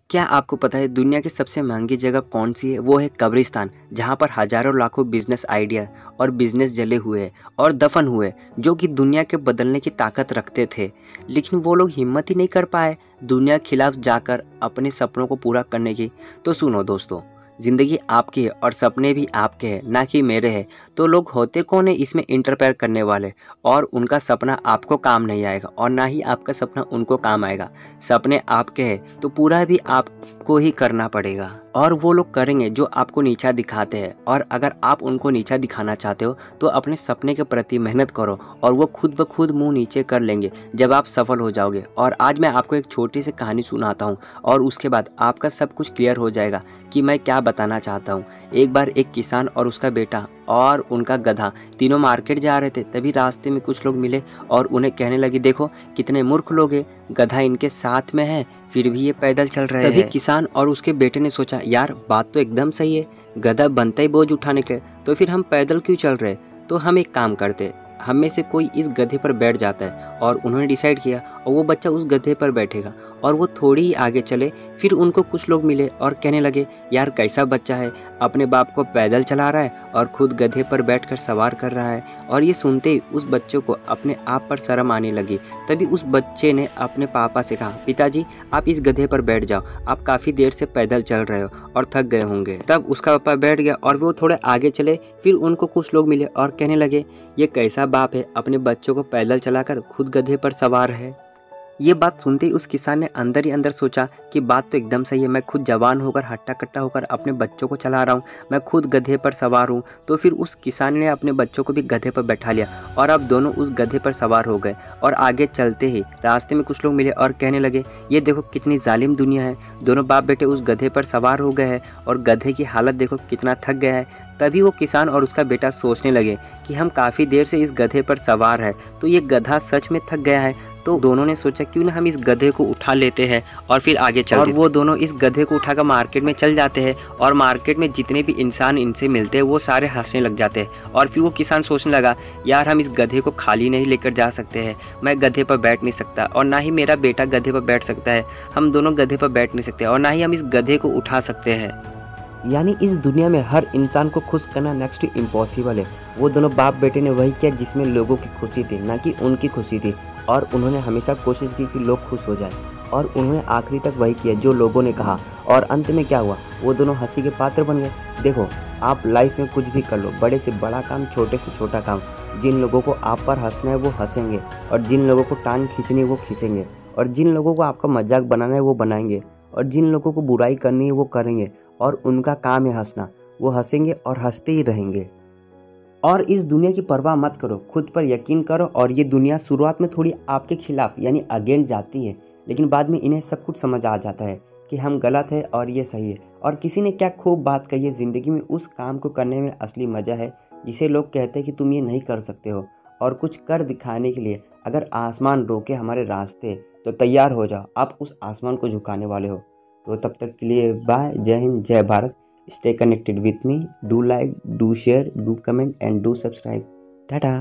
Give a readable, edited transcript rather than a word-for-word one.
क्या आपको पता है दुनिया की सबसे महंगी जगह कौन सी है? वो है कब्रिस्तान, जहाँ पर हजारों लाखों बिजनेस आइडिया और बिजनेस जले हुए हैं और दफन हुए, जो कि दुनिया के बदलने की ताकत रखते थे। लेकिन वो लोग हिम्मत ही नहीं कर पाए दुनिया के खिलाफ जाकर अपने सपनों को पूरा करने की। तो सुनो दोस्तों, ज़िंदगी आपकी है और सपने भी आपके हैं, ना कि मेरे हैं। तो लोग होते कौन है इसमें इंटरफेयर करने वाले, और उनका सपना आपको काम नहीं आएगा और ना ही आपका सपना उनको काम आएगा। सपने आपके हैं तो पूरा भी आपको ही करना पड़ेगा, और वो लोग करेंगे जो आपको नीचा दिखाते हैं। और अगर आप उनको नीचा दिखाना चाहते हो तो अपने सपने के प्रति मेहनत करो, और वो खुद ब खुद मुंह नीचे कर लेंगे जब आप सफल हो जाओगे। और आज मैं आपको एक छोटी सी कहानी सुनाता हूँ, और उसके बाद आपका सब कुछ क्लियर हो जाएगा कि मैं क्या बताना चाहता हूँ। एक बार एक किसान और उसका बेटा और उनका गधा तीनों मार्केट जा रहे थे। तभी रास्ते में कुछ लोग मिले और उन्हें कहने लगे, देखो कितने मूर्ख लोग हैं, गधा इनके साथ में है फिर भी ये पैदल चल रहे हैं। तभी किसान और उसके बेटे ने सोचा, यार बात तो एकदम सही है, गधा बनता ही बोझ उठाने के, तो फिर हम पैदल क्यों चल रहे? तो हम एक काम करते, हम में से कोई इस गधे पर बैठ जाता है। और उन्होंने डिसाइड किया, और वो बच्चा उस गधे पर बैठेगा। और वो थोड़ी ही आगे चले, फिर उनको कुछ लोग मिले और कहने लगे, यार कैसा बच्चा है, अपने बाप को पैदल चला रहा है और खुद गधे पर बैठकर सवार कर रहा है। और ये सुनते ही उस बच्चों को अपने आप पर शर्म आने लगी। तभी उस बच्चे ने अपने पापा से कहा, पिताजी आप इस गधे पर बैठ जाओ, आप काफ़ी देर से पैदल चल रहे हो और थक गए होंगे। तब उसका पापा बैठ गया और वो थोड़े आगे चले, फिर उनको कुछ लोग मिले और कहने लगे, ये कैसा बाप है, अपने बच्चों को पैदल चलाकर खुद गधे पर सवार है। ये बात सुनते ही उस किसान ने अंदर ही अंदर सोचा कि बात तो एकदम सही है, मैं खुद जवान होकर हट्टा कट्टा होकर अपने बच्चों को चला रहा हूँ, मैं खुद गधे पर सवार हूँ। तो फिर उस किसान ने अपने बच्चों को भी गधे पर बैठा लिया, और अब दोनों उस गधे पर सवार हो गए। और आगे चलते ही रास्ते में कुछ लोग मिले और कहने लगे, ये देखो कितनी जालिम दुनिया है, दोनों बाप बेटे उस गधे पर सवार हो गए हैं और गधे की हालत देखो कितना थक गया है। तभी वो किसान और उसका बेटा सोचने लगे कि हम काफ़ी देर से इस गधे पर सवार है, तो ये गधा सच में थक गया है। तो दोनों ने सोचा क्यों ना हम इस गधे को उठा लेते हैं और फिर आगे चलते। और वो दोनों इस गधे को उठाकर मार्केट में चल जाते हैं, और मार्केट में जितने भी इंसान इनसे मिलते हैं वो सारे हंसने लग जाते हैं। और फिर वो किसान सोचने लगा, यार हम इस गधे को खाली नहीं लेकर जा सकते हैं, मैं गधे पर बैठ नहीं सकता और ना ही मेरा बेटा गधे पर बैठ सकता है, हम दोनों गधे पर बैठ नहीं सकते और ना ही हम इस गधे को उठा सकते हैं। यानी इस दुनिया में हर इंसान को खुश करना नेक्स्ट टू इम्पॉसिबल है। वो दोनों बाप बेटे ने वही किया जिसमें लोगों की खुशी थी, ना कि उनकी खुशी थी। और उन्होंने हमेशा कोशिश की कि लोग खुश हो जाए, और उन्होंने आखिरी तक वही किया जो लोगों ने कहा। और अंत में क्या हुआ, वो दोनों हंसी के पात्र बन गए। देखो आप लाइफ में कुछ भी कर लो, बड़े से बड़ा काम, छोटे से छोटा काम, जिन लोगों को आप पर हंसना है वो हंसेंगे, और जिन लोगों को टांग खींचनी है वो खींचेंगे, और जिन लोगों को आपका मजाक बनाना है वो बनाएंगे, और जिन लोगों को बुराई करनी है वो करेंगे। और उनका काम है हंसना, वो हंसेंगे और हंसते ही रहेंगे। और इस दुनिया की परवाह मत करो, खुद पर यकीन करो। और ये दुनिया शुरुआत में थोड़ी आपके खिलाफ यानी अगेंस्ट जाती है, लेकिन बाद में इन्हें सब कुछ समझ आ जाता है कि हम गलत है और ये सही है। और किसी ने क्या खूब बात कही है, ज़िंदगी में उस काम को करने में असली मज़ा है जिसे लोग कहते हैं कि तुम ये नहीं कर सकते हो। और कुछ कर दिखाने के लिए अगर आसमान रोके हमारे रास्ते, तो तैयार हो जाओ, आप उस आसमान को झुकाने वाले हो। तो तब तक के लिए बाय, जय हिंद, जय Bharat. Stay connected with me. Do like, do share, do comment and do subscribe. Ta-da!